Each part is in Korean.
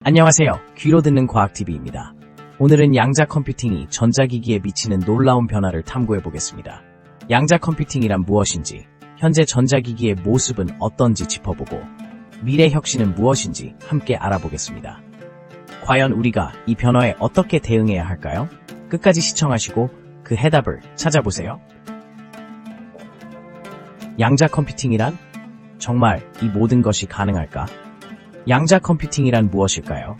안녕하세요. 귀로 듣는 과학TV입니다. 오늘은 양자 컴퓨팅이 전자기기에 미치는 놀라운 변화를 탐구해보겠습니다. 양자 컴퓨팅이란 무엇인지, 현재 전자기기의 모습은 어떤지 짚어보고, 미래 혁신은 무엇인지 함께 알아보겠습니다. 과연 우리가 이 변화에 어떻게 대응해야 할까요? 끝까지 시청하시고 그 해답을 찾아보세요. 양자 컴퓨팅이란? 정말 이 모든 것이 가능할까? 양자 컴퓨팅이란 무엇일까요?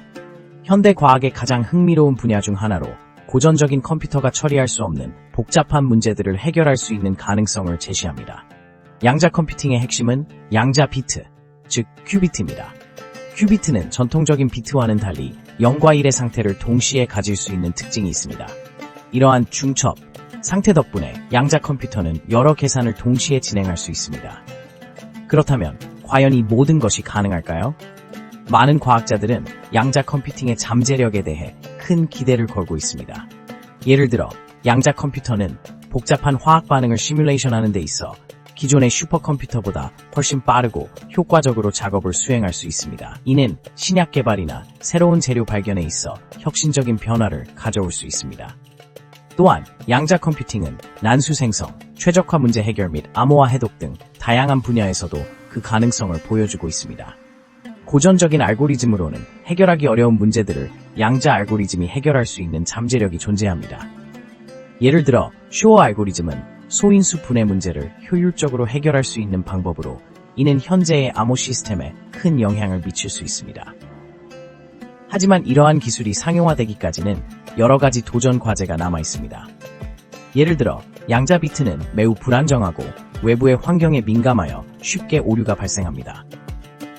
현대 과학의 가장 흥미로운 분야 중 하나로 고전적인 컴퓨터가 처리할 수 없는 복잡한 문제들을 해결할 수 있는 가능성을 제시합니다. 양자 컴퓨팅의 핵심은 양자 비트, 즉 큐비트입니다. 큐비트는 전통적인 비트와는 달리 0과 1의 상태를 동시에 가질 수 있는 특징이 있습니다. 이러한 중첩, 상태 덕분에 양자 컴퓨터는 여러 계산을 동시에 진행할 수 있습니다. 그렇다면 과연 이 모든 것이 가능할까요? 많은 과학자들은 양자 컴퓨팅의 잠재력에 대해 큰 기대를 걸고 있습니다. 예를 들어 양자 컴퓨터는 복잡한 화학 반응을 시뮬레이션하는 데 있어 기존의 슈퍼컴퓨터보다 훨씬 빠르고 효과적으로 작업을 수행할 수 있습니다. 이는 신약 개발이나 새로운 재료 발견에 있어 혁신적인 변화를 가져올 수 있습니다. 또한 양자 컴퓨팅은 난수 생성, 최적화 문제 해결 및 암호화 해독 등 다양한 분야에서도 그 가능성을 보여주고 있습니다. 고전적인 알고리즘으로는 해결하기 어려운 문제들을 양자 알고리즘이 해결할 수 있는 잠재력이 존재합니다. 예를 들어 슈어 알고리즘은 소인수 분해 문제를 효율적으로 해결할 수 있는 방법으로 이는 현재의 암호 시스템에 큰 영향을 미칠 수 있습니다. 하지만 이러한 기술이 상용화되기까지는 여러 가지 도전 과제가 남아 있습니다. 예를 들어 양자 비트는 매우 불안정하고 외부의 환경에 민감하여 쉽게 오류가 발생합니다.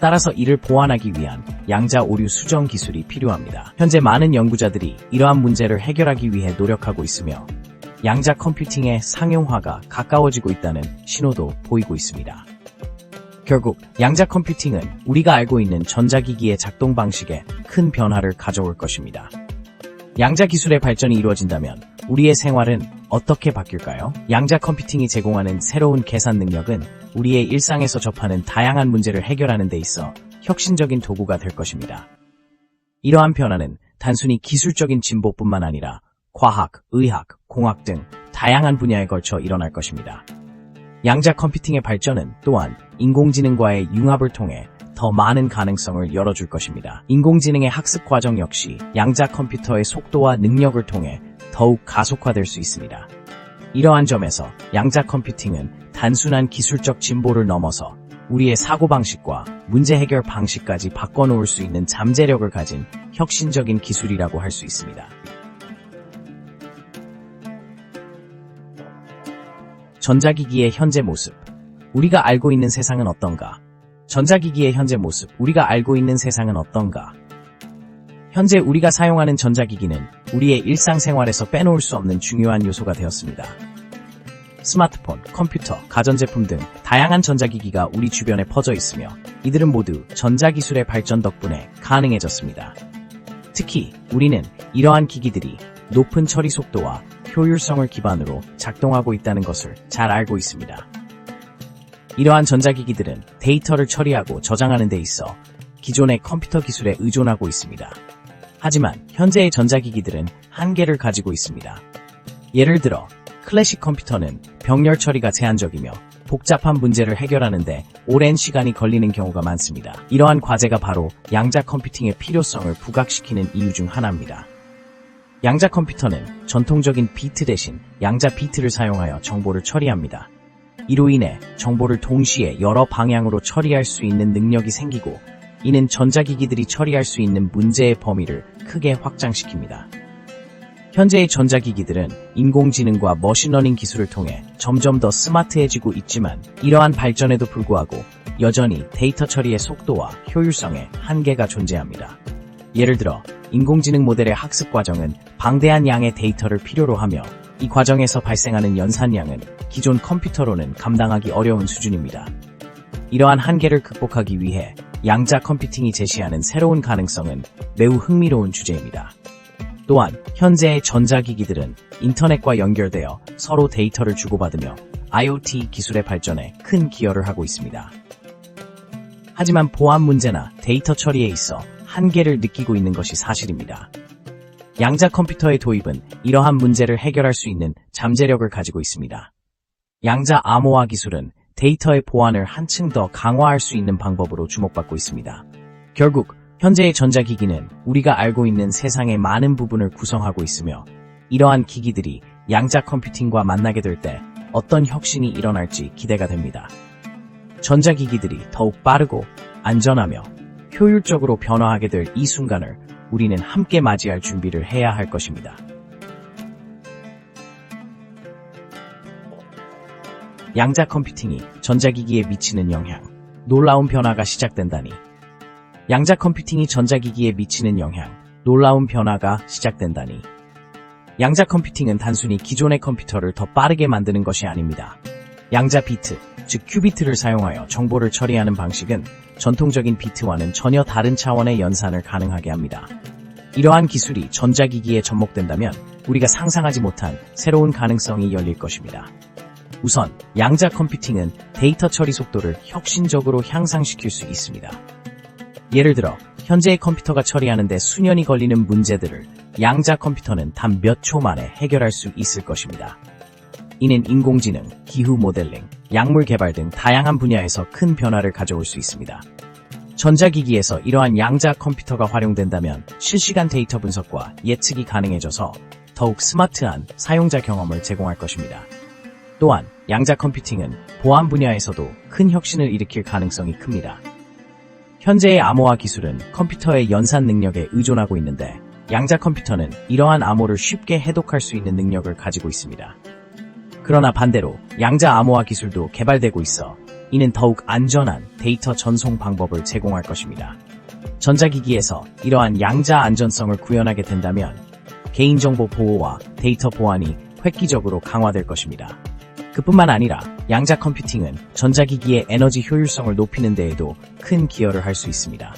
따라서 이를 보완하기 위한 양자 오류 수정 기술이 필요합니다. 현재 많은 연구자들이 이러한 문제를 해결하기 위해 노력하고 있으며 양자 컴퓨팅의 상용화가 가까워지고 있다는 신호도 보이고 있습니다. 결국 양자 컴퓨팅은 우리가 알고 있는 전자기기의 작동 방식에 큰 변화를 가져올 것입니다. 양자 기술의 발전이 이루어진다면 우리의 생활은 어떻게 바뀔까요? 양자 컴퓨팅이 제공하는 새로운 계산 능력은 우리의 일상에서 접하는 다양한 문제를 해결하는 데 있어 혁신적인 도구가 될 것입니다. 이러한 변화는 단순히 기술적인 진보뿐만 아니라 과학, 의학, 공학 등 다양한 분야에 걸쳐 일어날 것입니다. 양자 컴퓨팅의 발전은 또한 인공지능과의 융합을 통해 더 많은 가능성을 열어줄 것입니다. 인공지능의 학습 과정 역시 양자 컴퓨터의 속도와 능력을 통해 더욱 가속화될 수 있습니다. 이러한 점에서 양자 컴퓨팅은 단순한 기술적 진보를 넘어서 우리의 사고방식과 문제 해결 방식까지 바꿔놓을 수 있는 잠재력을 가진 혁신적인 기술이라고 할 수 있습니다. 전자기기의 현재 모습. 우리가 알고 있는 세상은 어떤가? 전자기기의 현재 모습. 우리가 알고 있는 세상은 어떤가? 현재 우리가 사용하는 전자기기는 우리의 일상생활에서 빼놓을 수 없는 중요한 요소가 되었습니다. 스마트폰, 컴퓨터, 가전제품 등 다양한 전자기기가 우리 주변에 퍼져 있으며 이들은 모두 전자기술의 발전 덕분에 가능해졌습니다. 특히 우리는 이러한 기기들이 높은 처리 속도와 효율성을 기반으로 작동하고 있다는 것을 잘 알고 있습니다. 이러한 전자기기들은 데이터를 처리하고 저장하는 데 있어 기존의 컴퓨터 기술에 의존하고 있습니다. 하지만 현재의 전자기기들은 한계를 가지고 있습니다. 예를 들어 클래식 컴퓨터는 병렬 처리가 제한적이며 복잡한 문제를 해결하는데 오랜 시간이 걸리는 경우가 많습니다. 이러한 과제가 바로 양자 컴퓨팅의 필요성을 부각시키는 이유 중 하나입니다. 양자 컴퓨터는 전통적인 비트 대신 양자 비트를 사용하여 정보를 처리합니다. 이로 인해 정보를 동시에 여러 방향으로 처리할 수 있는 능력이 생기고 이는 전자기기들이 처리할 수 있는 문제의 범위를 크게 확장시킵니다. 현재의 전자기기들은 인공지능과 머신러닝 기술을 통해 점점 더 스마트해지고 있지만 이러한 발전에도 불구하고 여전히 데이터 처리의 속도와 효율성에 한계가 존재합니다. 예를 들어 인공지능 모델의 학습 과정은 방대한 양의 데이터를 필요로 하며 이 과정에서 발생하는 연산량은 기존 컴퓨터로는 감당하기 어려운 수준입니다. 이러한 한계를 극복하기 위해 양자 컴퓨팅이 제시하는 새로운 가능성은 매우 흥미로운 주제입니다. 또한 현재의 전자기기들은 인터넷과 연결되어 서로 데이터를 주고받으며 IoT 기술의 발전에 큰 기여를 하고 있습니다. 하지만 보안 문제나 데이터 처리에 있어 한계를 느끼고 있는 것이 사실입니다. 양자 컴퓨터의 도입은 이러한 문제를 해결할 수 있는 잠재력을 가지고 있습니다. 양자 암호화 기술은 데이터의 보안을 한층 더 강화할 수 있는 방법으로 주목받고 있습니다. 결국 현재의 전자기기는 우리가 알고 있는 세상의 많은 부분을 구성하고 있으며 이러한 기기들이 양자 컴퓨팅과 만나게 될 때 어떤 혁신이 일어날지 기대가 됩니다. 전자기기들이 더욱 빠르고 안전하며 효율적으로 변화하게 될 이 순간을 우리는 함께 맞이할 준비를 해야 할 것입니다. 양자 컴퓨팅이 전자기기에 미치는 영향, 놀라운 변화가 시작된다니. 양자 컴퓨팅이 전자기기에 미치는 영향, 놀라운 변화가 시작된다니. 양자 컴퓨팅은 단순히 기존의 컴퓨터를 더 빠르게 만드는 것이 아닙니다. 양자 비트, 즉 큐비트를 사용하여 정보를 처리하는 방식은 전통적인 비트와는 전혀 다른 차원의 연산을 가능하게 합니다. 이러한 기술이 전자기기에 접목된다면 우리가 상상하지 못한 새로운 가능성이 열릴 것입니다. 우선 양자 컴퓨팅은 데이터 처리 속도를 혁신적으로 향상시킬 수 있습니다. 예를 들어 현재의 컴퓨터가 처리하는 데 수년이 걸리는 문제들을 양자 컴퓨터는 단 몇 초 만에 해결할 수 있을 것입니다. 이는 인공지능, 기후 모델링, 약물 개발 등 다양한 분야에서 큰 변화를 가져올 수 있습니다. 전자기기에서 이러한 양자 컴퓨터가 활용된다면 실시간 데이터 분석과 예측이 가능해져서 더욱 스마트한 사용자 경험을 제공할 것입니다. 또한 양자 컴퓨팅은 보안 분야에서도 큰 혁신을 일으킬 가능성이 큽니다. 현재의 암호화 기술은 컴퓨터의 연산 능력에 의존하고 있는데 양자 컴퓨터는 이러한 암호를 쉽게 해독할 수 있는 능력을 가지고 있습니다. 그러나 반대로 양자 암호화 기술도 개발되고 있어 이는 더욱 안전한 데이터 전송 방법을 제공할 것입니다. 전자기기에서 이러한 양자 안전성을 구현하게 된다면 개인정보 보호와 데이터 보안이 획기적으로 강화될 것입니다. 그뿐만 아니라 양자 컴퓨팅은 전자기기의 에너지 효율성을 높이는 데에도 큰 기여를 할 수 있습니다.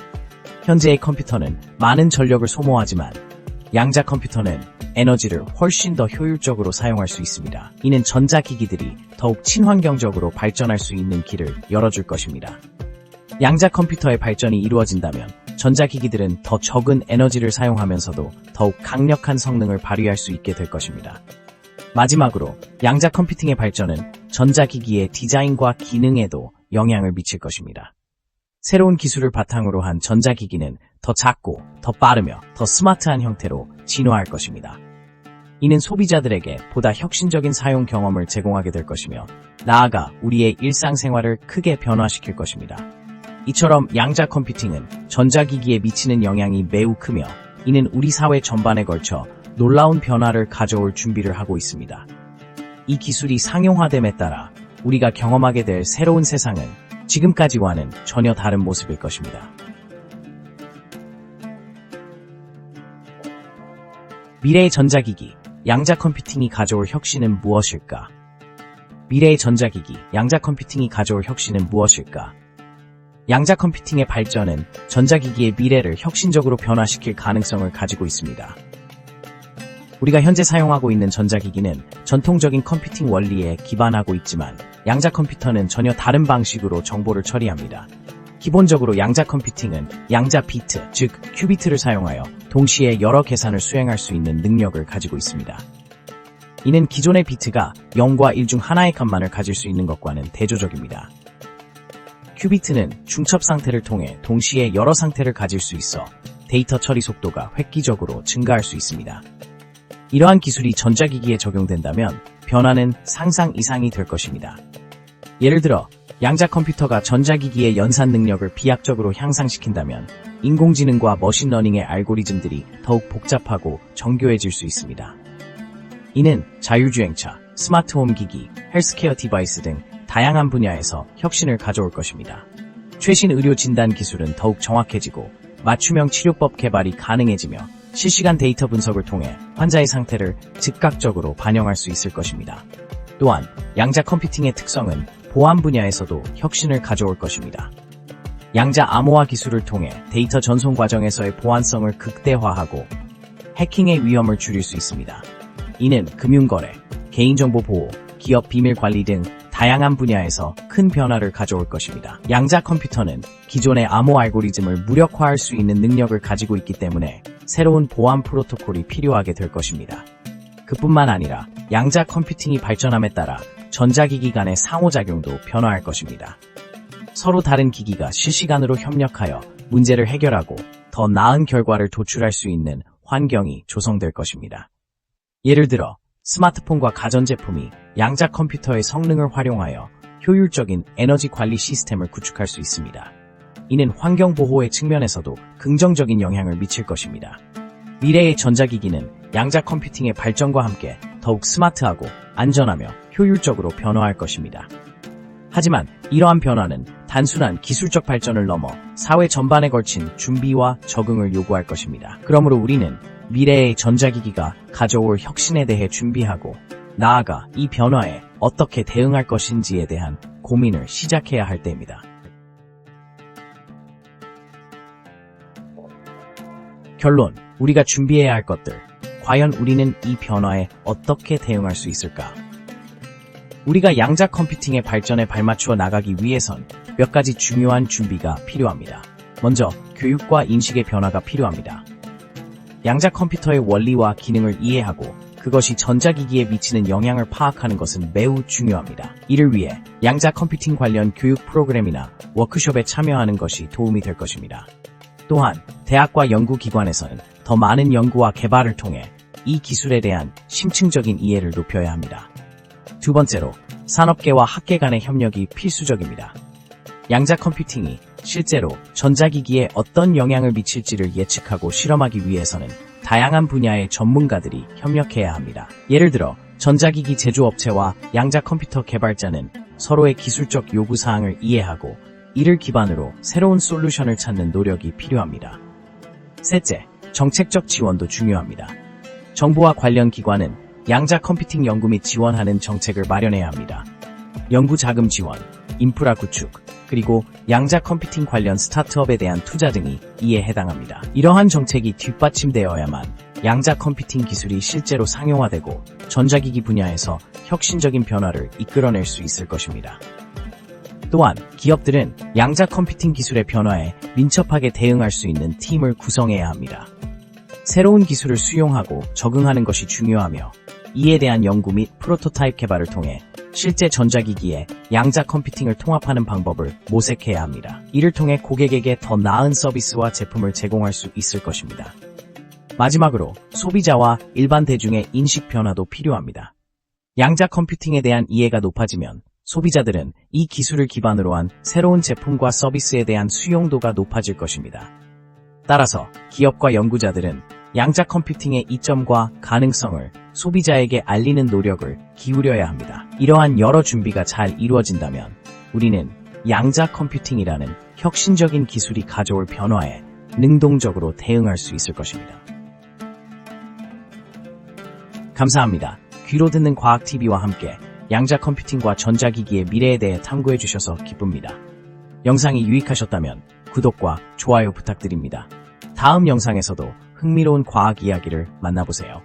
현재의 컴퓨터는 많은 전력을 소모하지만 양자 컴퓨터는 에너지를 훨씬 더 효율적으로 사용할 수 있습니다. 이는 전자기기들이 더욱 친환경적으로 발전할 수 있는 길을 열어줄 것입니다. 양자 컴퓨터의 발전이 이루어진다면 전자기기들은 더 적은 에너지를 사용하면서도 더욱 강력한 성능을 발휘할 수 있게 될 것입니다. 마지막으로 양자 컴퓨팅의 발전은 전자기기의 디자인과 기능에도 영향을 미칠 것입니다. 새로운 기술을 바탕으로 한 전자기기는 더 작고 더 빠르며 더 스마트한 형태로 진화할 것입니다. 이는 소비자들에게 보다 혁신적인 사용 경험을 제공하게 될 것이며 나아가 우리의 일상생활을 크게 변화시킬 것입니다. 이처럼 양자 컴퓨팅은 전자기기에 미치는 영향이 매우 크며 이는 우리 사회 전반에 걸쳐 놀라운 변화를 가져올 준비를 하고 있습니다. 이 기술이 상용화됨에 따라 우리가 경험하게 될 새로운 세상은 지금까지와는 전혀 다른 모습일 것입니다. 미래의 전자기기, 양자 컴퓨팅이 가져올 혁신은 무엇일까? 미래의 전자기기, 양자 컴퓨팅이 가져올 혁신은 무엇일까? 양자 컴퓨팅의 발전은 전자기기의 미래를 혁신적으로 변화시킬 가능성을 가지고 있습니다. 우리가 현재 사용하고 있는 전자기기는 전통적인 컴퓨팅 원리에 기반하고 있지만 양자 컴퓨터는 전혀 다른 방식으로 정보를 처리합니다. 기본적으로 양자 컴퓨팅은 양자 비트, 즉 큐비트를 사용하여 동시에 여러 계산을 수행할 수 있는 능력을 가지고 있습니다. 이는 기존의 비트가 0과 1 중 하나의 값만을 가질 수 있는 것과는 대조적입니다. 큐비트는 중첩 상태를 통해 동시에 여러 상태를 가질 수 있어 데이터 처리 속도가 획기적으로 증가할 수 있습니다. 이러한 기술이 전자기기에 적용된다면 변화는 상상 이상이 될 것입니다. 예를 들어 양자 컴퓨터가 전자기기의 연산 능력을 비약적으로 향상시킨다면 인공지능과 머신러닝의 알고리즘들이 더욱 복잡하고 정교해질 수 있습니다. 이는 자율주행차, 스마트홈 기기, 헬스케어 디바이스 등 다양한 분야에서 혁신을 가져올 것입니다. 최신 의료 진단 기술은 더욱 정확해지고 맞춤형 치료법 개발이 가능해지며 실시간 데이터 분석을 통해 환자의 상태를 즉각적으로 반영할 수 있을 것입니다. 또한 양자 컴퓨팅의 특성은 보안 분야에서도 혁신을 가져올 것입니다. 양자 암호화 기술을 통해 데이터 전송 과정에서의 보안성을 극대화하고 해킹의 위험을 줄일 수 있습니다. 이는 금융거래, 개인정보 보호, 기업 비밀 관리 등 다양한 분야에서 큰 변화를 가져올 것입니다. 양자 컴퓨터는 기존의 암호 알고리즘을 무력화할 수 있는 능력을 가지고 있기 때문에 새로운 보안 프로토콜이 필요하게 될 것입니다. 그뿐만 아니라 양자 컴퓨팅이 발전함에 따라 전자기기 간의 상호작용도 변화할 것입니다. 서로 다른 기기가 실시간으로 협력하여 문제를 해결하고 더 나은 결과를 도출할 수 있는 환경이 조성될 것입니다. 예를 들어 스마트폰과 가전제품이 양자 컴퓨터의 성능을 활용하여 효율적인 에너지 관리 시스템을 구축할 수 있습니다. 이는 환경 보호의 측면에서도 긍정적인 영향을 미칠 것입니다. 미래의 전자기기는 양자 컴퓨팅의 발전과 함께 더욱 스마트하고 안전하며 효율적으로 변화할 것입니다. 하지만 이러한 변화는 단순한 기술적 발전을 넘어 사회 전반에 걸친 준비와 적응을 요구할 것입니다. 그러므로 우리는 미래의 전자기기가 가져올 혁신에 대해 준비하고 나아가 이 변화에 어떻게 대응할 것인지에 대한 고민을 시작해야 할 때입니다. 결론, 우리가 준비해야 할 것들. 과연 우리는 이 변화에 어떻게 대응할 수 있을까? 우리가 양자 컴퓨팅의 발전에 발맞추어 나가기 위해선 몇 가지 중요한 준비가 필요합니다. 먼저, 교육과 인식의 변화가 필요합니다. 양자 컴퓨터의 원리와 기능을 이해하고 그것이 전자기기에 미치는 영향을 파악하는 것은 매우 중요합니다. 이를 위해 양자 컴퓨팅 관련 교육 프로그램이나 워크숍에 참여하는 것이 도움이 될 것입니다. 또한 대학과 연구기관에서는 더 많은 연구와 개발을 통해 이 기술에 대한 심층적인 이해를 높여야 합니다. 두 번째로, 산업계와 학계 간의 협력이 필수적입니다. 양자 컴퓨팅이 실제로 전자기기에 어떤 영향을 미칠지를 예측하고 실험하기 위해서는 다양한 분야의 전문가들이 협력해야 합니다. 예를 들어 전자기기 제조업체와 양자 컴퓨터 개발자는 서로의 기술적 요구사항을 이해하고 이를 기반으로 새로운 솔루션을 찾는 노력이 필요합니다. 셋째, 정책적 지원도 중요합니다. 정부와 관련 기관은 양자 컴퓨팅 연구 및 지원하는 정책을 마련해야 합니다. 연구 자금 지원, 인프라 구축, 그리고 양자 컴퓨팅 관련 스타트업에 대한 투자 등이 이에 해당합니다. 이러한 정책이 뒷받침되어야만 양자 컴퓨팅 기술이 실제로 상용화되고 전자기기 분야에서 혁신적인 변화를 이끌어낼 수 있을 것입니다. 또한 기업들은 양자 컴퓨팅 기술의 변화에 민첩하게 대응할 수 있는 팀을 구성해야 합니다. 새로운 기술을 수용하고 적응하는 것이 중요하며 이에 대한 연구 및 프로토타입 개발을 통해 실제 전자기기에 양자 컴퓨팅을 통합하는 방법을 모색해야 합니다. 이를 통해 고객에게 더 나은 서비스와 제품을 제공할 수 있을 것입니다. 마지막으로 소비자와 일반 대중의 인식 변화도 필요합니다. 양자 컴퓨팅에 대한 이해가 높아지면 소비자들은 이 기술을 기반으로 한 새로운 제품과 서비스에 대한 수용도가 높아질 것입니다. 따라서 기업과 연구자들은 양자 컴퓨팅의 이점과 가능성을 소비자에게 알리는 노력을 기울여야 합니다. 이러한 여러 준비가 잘 이루어진다면 우리는 양자 컴퓨팅이라는 혁신적인 기술이 가져올 변화에 능동적으로 대응할 수 있을 것입니다. 감사합니다. 귀로 듣는 과학TV와 함께 양자 컴퓨팅과 전자기기의 미래에 대해 탐구해 주셔서 기쁩니다. 영상이 유익하셨다면 구독과 좋아요 부탁드립니다. 다음 영상에서도 흥미로운 과학 이야기를 만나보세요.